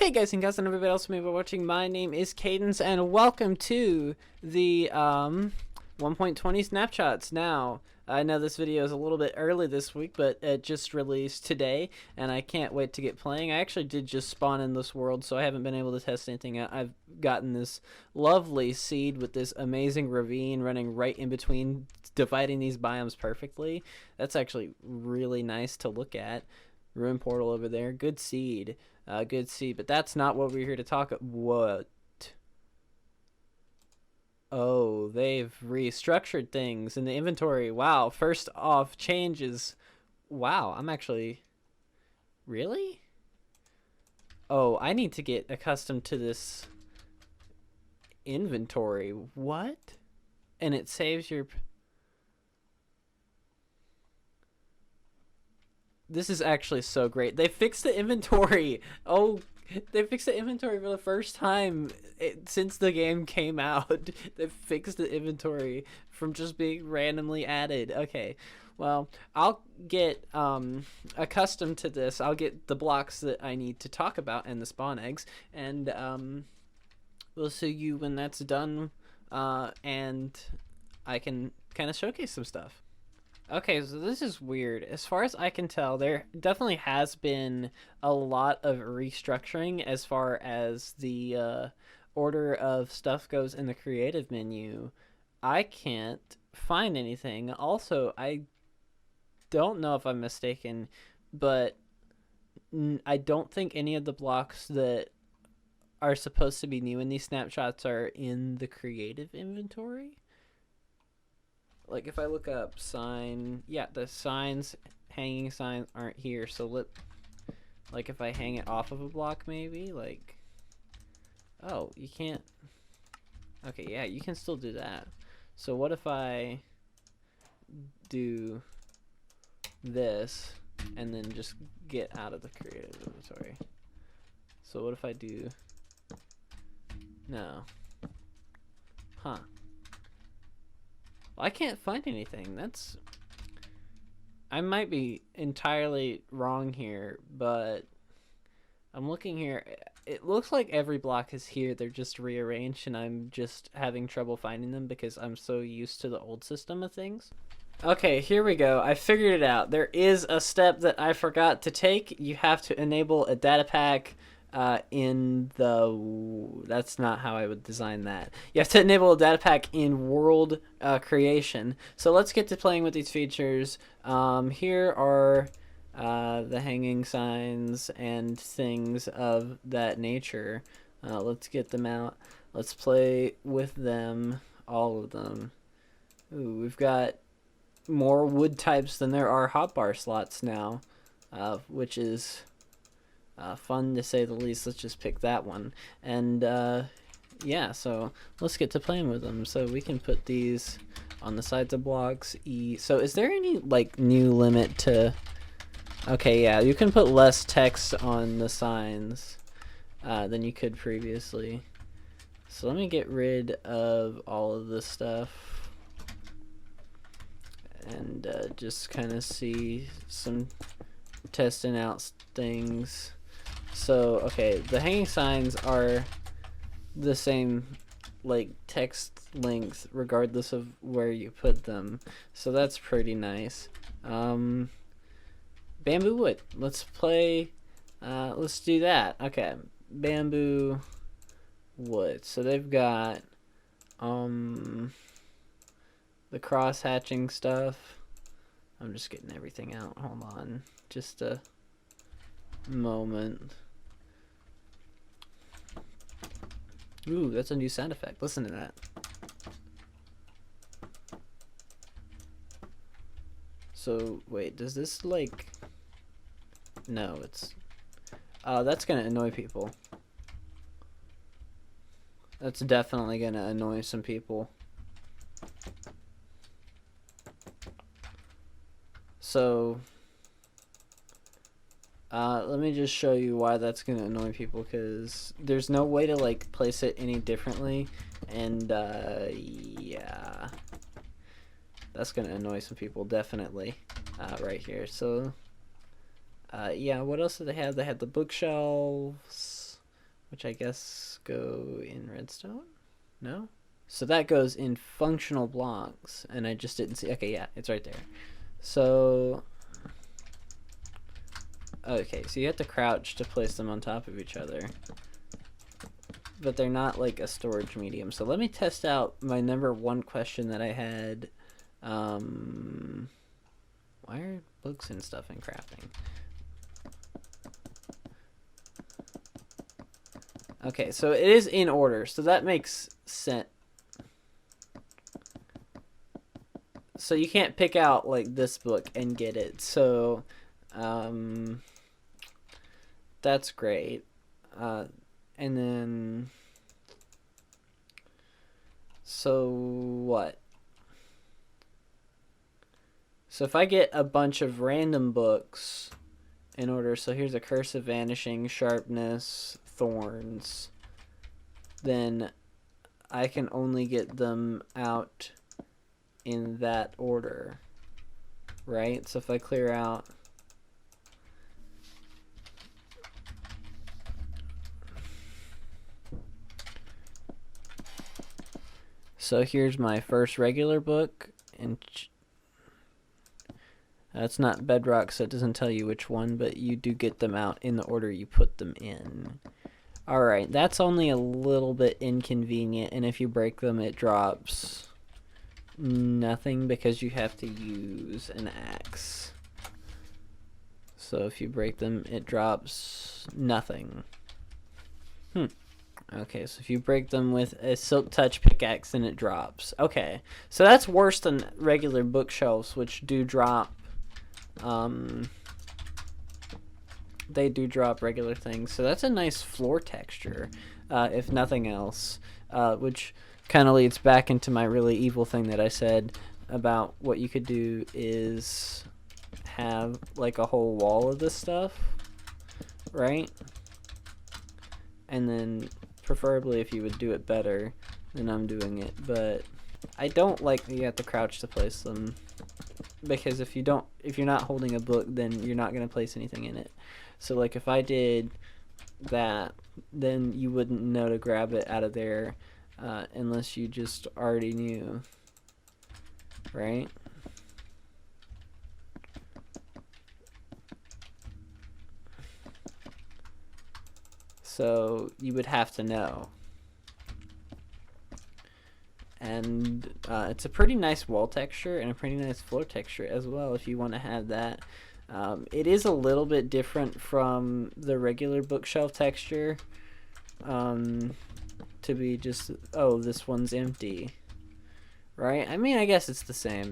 Hey guys and gals and everybody else who may be watching, my name is Cadence and welcome to the 1.20 snapshots. Now, I know this video is a little bit early this week, but it just released today and I can't wait to get playing. I actually did just spawn in this world, so I haven't been able to test anything out. I've gotten this lovely seed with this amazing ravine running right in between, dividing these biomes perfectly. That's actually really nice to look at. Ruin portal over there, good seed. Good seed, but that's not what we're here to talk about. What? Oh, they've restructured things in the inventory. Wow, first off, changes. Wow, I'm actually... Really? Oh, I need to get accustomed to this inventory. What? And it saves your... This is actually so great. They fixed the inventory. Oh, they fixed the inventory for the first time since the game came out. They fixed the inventory from just being randomly added. Okay, well, I'll get accustomed to this. I'll get the blocks that I need to talk about and the spawn eggs, and we'll see you when that's done, and I can kind of showcase some stuff. Okay, so this is weird. As far as I can tell, there definitely has been a lot of restructuring as far as the order of stuff goes in the creative menu. I can't find anything. Also, I don't know if I'm mistaken, but I don't think any of the blocks that are supposed to be new in these snapshots are in the creative inventory. Like if I look up sign, yeah, the signs, hanging signs aren't here. So like if I hang it off of a block, maybe like, oh, you can't. Okay, yeah, you can still do that. So what if I do this and then just get out of the creative inventory? So what if I do, no, huh? I can't find anything. That's... I might be entirely wrong here, but I'm looking here. It looks like every block is here. They're just rearranged, and I'm just having trouble finding them because I'm so used to the old system of things. Okay, here we go. I figured it out. There is a step that I forgot to take. You have to enable a data pack in the... That's not how I would design that. You have to enable a data pack in world creation. So let's get to playing with these features. Here are the hanging signs and things of that nature. Let's get them out. Let's play with them, all of them. Ooh, we've got more wood types than there are hotbar slots now, which is... fun to say the least. Let's just pick that one. And yeah, so let's get to playing with them. So we can put these on the sides of blocks. So is there any like new limit to... Okay, yeah, you can put less text on the signs than you could previously. So let me get rid of all of this stuff and just kind of see some testing out things. So, okay, the hanging signs are the same, like, text length regardless of where you put them. So that's pretty nice. Bamboo wood. Let's play, let's do that. Okay, bamboo wood. So they've got, the cross-hatching stuff. I'm just getting everything out. Hold on. Just a moment. Ooh, that's a new sound effect. Listen to that. So, wait, does this, like... No, it's... that's gonna annoy people. That's definitely gonna annoy some people. So... let me just show you why that's going to annoy people, because there's no way to, like, place it any differently, and, yeah. That's going to annoy some people, definitely, right here. So, yeah, what else did they have? They had the bookshelves, which I guess go in redstone? No? So that goes in functional blocks, and I just didn't see. Okay, yeah, it's right there. So, okay, so you have to crouch to place them on top of each other. But they're not like a storage medium. So let me test out my number one question that I had. Why are books and stuff in crafting? Okay, so it is in order, so that makes sense. So you can't pick out like this book and get it. So that's great. And then so what? So if I get a bunch of random books in order, so here's a Curse of Vanishing, Sharpness, Thorns, then I can only get them out in that order, right? So if I clear out so here's my first regular book, and that's not Bedrock, so it doesn't tell you which one, but you do get them out in the order you put them in. Alright, that's only a little bit inconvenient, and if you break them, it drops nothing because you have to use an axe. So if you break them, it drops nothing. Okay, so if you break them with a Silk Touch pickaxe, then it drops. Okay, so that's worse than regular bookshelves, which do drop. They do drop regular things. So that's a nice floor texture, if nothing else, which kind of leads back into my really evil thing that I said about what you could do is have like a whole wall of this stuff, right? And then preferably if you would do it better than I'm doing it, but I don't like that you have to crouch to place them, because if you're not holding a book, then you're not going to place anything in it. So like if I did that, then you wouldn't know to grab it out of there unless you just already knew, right? So you would have to know. And it's a pretty nice wall texture and a pretty nice floor texture as well if you want to have that. It is a little bit different from the regular bookshelf texture, to be just, oh, this one's empty, right? I mean, I guess it's the same.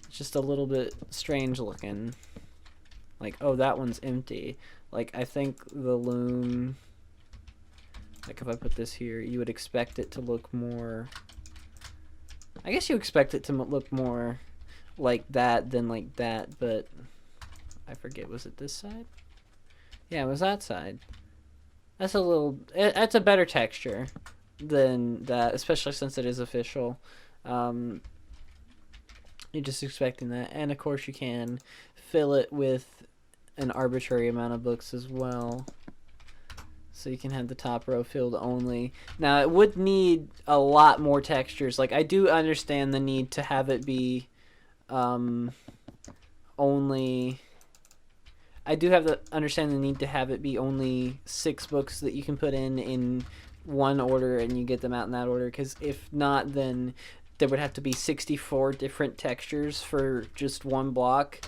It's just a little bit strange looking. Like, oh, that one's empty. Like, I think the loom, like if I put this here, you would expect it to look more, I guess you expect it to look more like that than like that, but I forget, was it this side? Yeah, it was that side. That's that's a better texture than that, especially since it is official. You're just expecting that. And of course you can fill it with an arbitrary amount of books as well. So you can have the top row filled only. Now it would need a lot more textures. Like, I do understand the need to have it be only... I do understand the need to have it be only 6 books that you can put in one order and you get them out in that order, because if not, then there would have to be 64 different textures for just one block,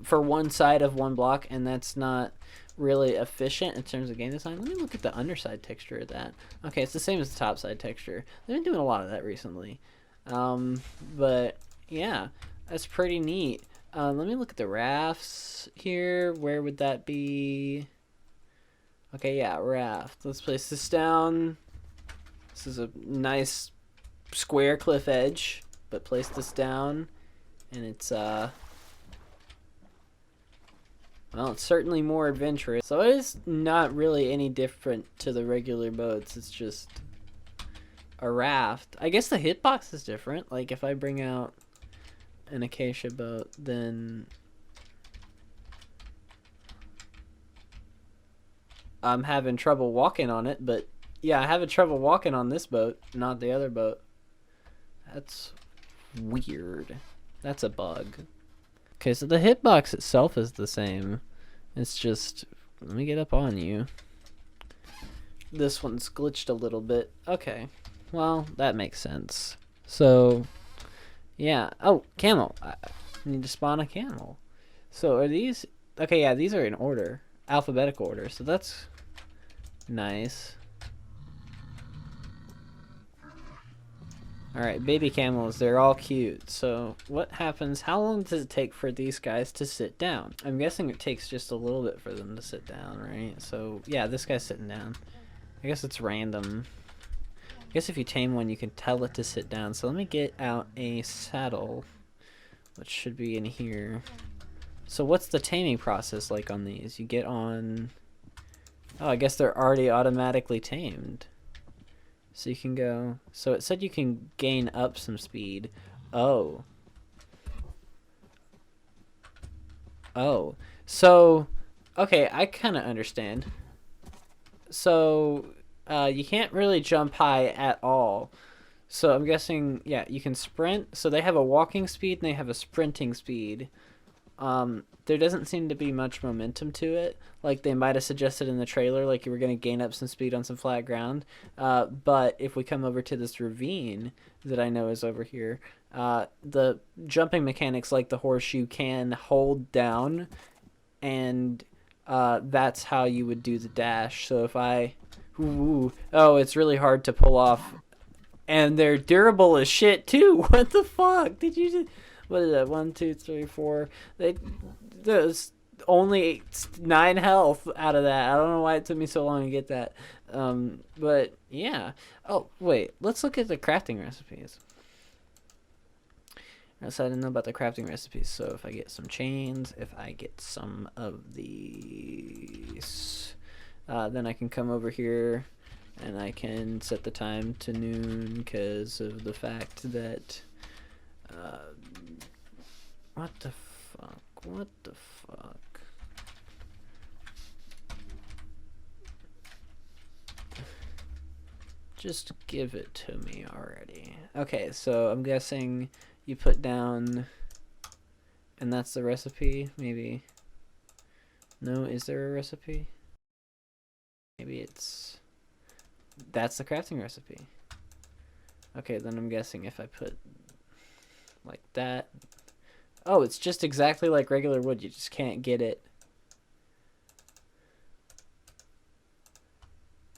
for one side of one block, and that's not really efficient in terms of game design. Let me look at the underside texture of that. Okay, it's the same as the top side texture. They've been doing a lot of that recently. But yeah, that's pretty neat. Let me look at the rafts here. Where would that be? Okay, yeah, raft. Let's place this down. This is a nice square cliff edge, but place this down, and it's well, it's certainly more adventurous. So it is not really any different to the regular boats. It's just a raft. I guess the hitbox is different. Like if I bring out an acacia boat, then I'm having trouble walking on it, but yeah, I'm having trouble walking on this boat, not the other boat. That's weird. That's a bug. Okay, so the hitbox itself is the same. It's just, let me get up on you. This one's glitched a little bit. Okay, well, that makes sense. So, yeah. Oh, camel. I need to spawn a camel. So are these... Okay, yeah, these are in order. Alphabetical order, so that's nice. Alright, baby camels, they're all cute. So what happens, how long does it take for these guys to sit down? I'm guessing it takes just a little bit for them to sit down, right? So yeah, this guy's sitting down. I guess it's random. I guess if you tame one, you can tell it to sit down. So let me get out a saddle, which should be in here. So what's the taming process like on these? You get on... Oh, I guess they're already automatically tamed. So you can go... So it said you can gain up some speed. Oh. Oh. So, okay, I kind of understand. So, you can't really jump high at all. So I'm guessing, yeah, you can sprint. So they have a walking speed and they have a sprinting speed. There doesn't seem to be much momentum to it. Like they might have suggested in the trailer, like you were going to gain up some speed on some flat ground. But if we come over to this ravine that I know is over here, the jumping mechanics like the horseshoe can hold down, and that's how you would do the dash. So if I... Ooh, oh, it's really hard to pull off. And they're durable as shit, too. What the fuck? Did you just... What is that? 1, 2, 3, 4. There's only 9 health out of that. I don't know why it took me so long to get that. But yeah. Oh wait, let's look at the crafting recipes. So I didn't know about the crafting recipes. So if I get some chains, if I get some of these, then I can come over here and I can set the time to noon because of the fact that. What the fuck? What the fuck? Just give it to me already. Okay, so I'm guessing you put down, and that's the recipe, maybe. No, is there a recipe? Maybe it's, that's the crafting recipe. Okay, then I'm guessing if I put like that. Oh, it's just exactly like regular wood. You just can't get it.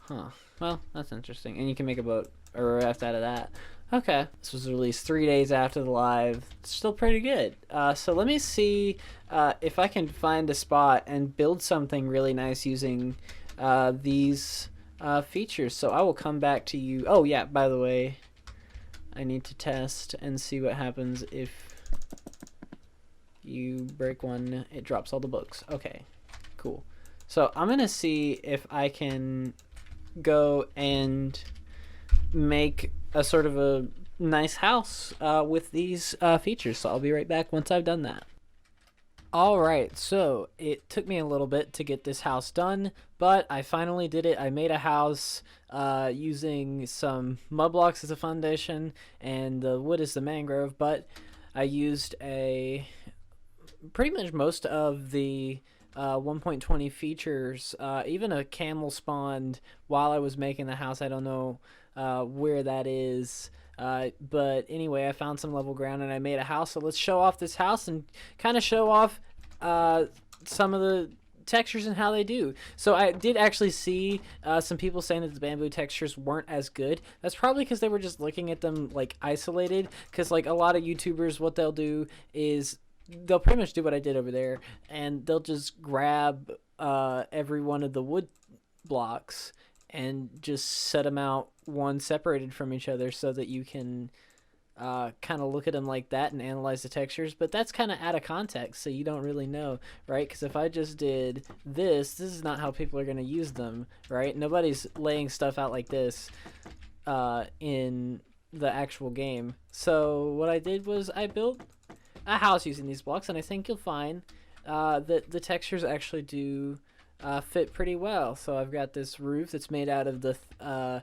Huh. Well, that's interesting. And you can make a boat or a raft out of that. Okay. This was released 3 days after the live. It's still pretty good. So let me see if I can find a spot and build something really nice using these features. So I will come back to you. Oh, yeah, by the way, I need to test and see what happens if you break one. It drops all the books. Okay, cool. So I'm gonna see if I can go and make a sort of a nice house with these features. So I'll be right back once I've done that. Alright, so it took me a little bit to get this house done, but I finally did it. I made a house using some mud blocks as a foundation, and the wood is the mangrove, but I used pretty much most of the 1.20 features. Even a camel spawned while I was making the house. I don't know where that is. But anyway, I found some level ground and I made a house. So let's show off this house and kind of show off some of the textures and how they do. So I did actually see some people saying that the bamboo textures weren't as good. That's probably because they were just looking at them like isolated, because like a lot of YouTubers, what they'll do is they'll pretty much do what I did over there, and they'll just grab every one of the wood blocks and just set them out one separated from each other so that you can kind of look at them like that and analyze the textures. But that's kind of out of context, so you don't really know, right? Because if I just did this is not how people are going to use them, right? Nobody's laying stuff out like this in the actual game. So what I did was I built a house using these blocks, and I think you'll find that the textures actually do fit pretty well. So I've got this roof that's made out of the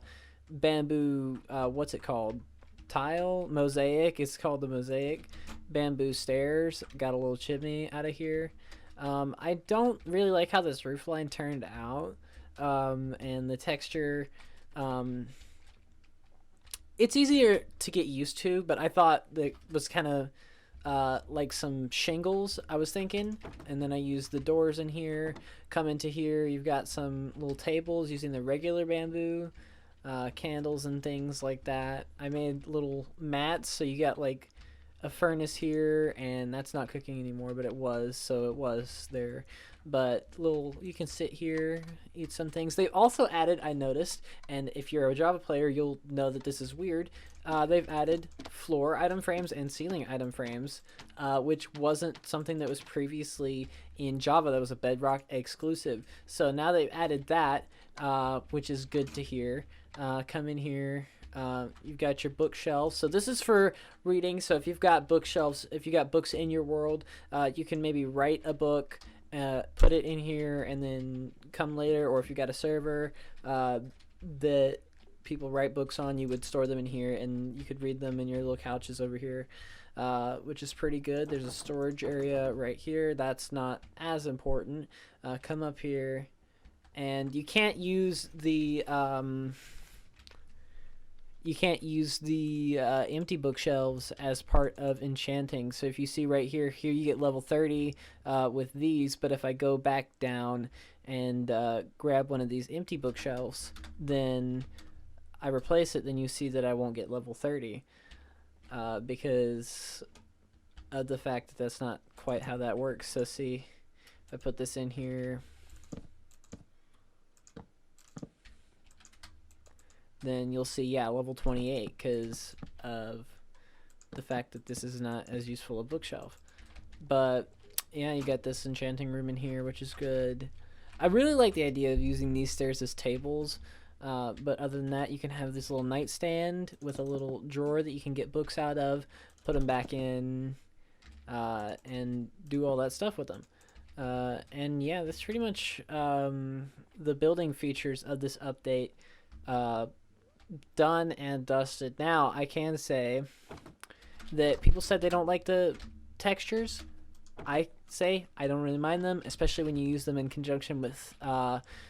bamboo, what's it called? Tile? Mosaic. It's called the mosaic. Bamboo stairs. Got a little chimney out of here. I don't really like how this roof line turned out. And the texture, it's easier to get used to, but I thought that was kind of like some shingles, I was thinking. And then I used the doors in here. Come into here, you've got some little tables using the regular bamboo, candles and things like that. I made little mats, so you got like a furnace here, and that's not cooking anymore, but it was, so it was there. But you can sit here, eat some things. They also added, I noticed, and if you're a Java player, you'll know that this is weird, they've added floor item frames and ceiling item frames, which wasn't something that was previously in Java. That was a Bedrock exclusive. So now they've added that, which is good to hear. Come in here. You've got your bookshelves. So this is for reading. So if you've got bookshelves, if you got books in your world, you can maybe write a book, put it in here, and then come later. Or if you got a server that people write books on, you would store them in here, and you could read them in your little couches over here, which is pretty good. There's a storage area right here. That's not as important. Come up here, and you can't use the empty bookshelves as part of enchanting. So if you see right here you get level 30 with these, but if I go back down and grab one of these empty bookshelves, then I replace it, then you see that I won't get level 30 because of the fact that that's not quite how that works. So see, if I put this in here, then you'll see, yeah, level 28 because of the fact that this is not as useful a bookshelf. But yeah, you got this enchanting room in here, which is good. I really like the idea of using these stairs as tables, but other than that, you can have this little nightstand with a little drawer that you can get books out of, put them back in, and do all that stuff with them. And yeah, that's pretty much the building features of this update. Done and dusted. Now I can say that people said they don't like the textures. I say I don't really mind them, especially when you use them in conjunction with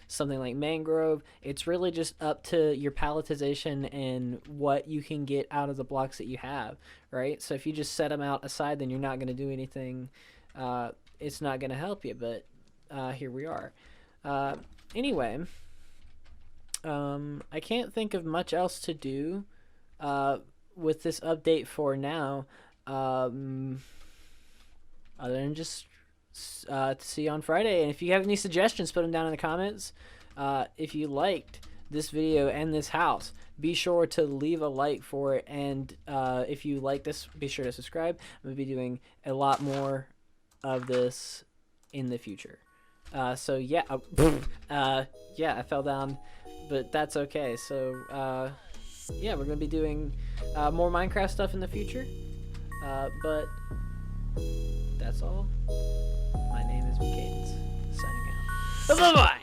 something like mangrove. It's really just up to your paletization and what you can get out of the blocks that you have, right? So if you just set them out aside, then you're not going to do anything. It's not going to help you, but here we are. Anyway, I can't think of much else to do with this update for now, other than just to see you on Friday. And if you have any suggestions, put them down in the comments. If you liked this video and this house, be sure to leave a like for it. And if you like this, be sure to subscribe. I'm going to be doing a lot more of this in the future. So yeah, yeah, I fell down, but that's okay. So yeah, we're gonna be doing more Minecraft stuff in the future, but that's all. My name is Cadence, signing out. Bye bye.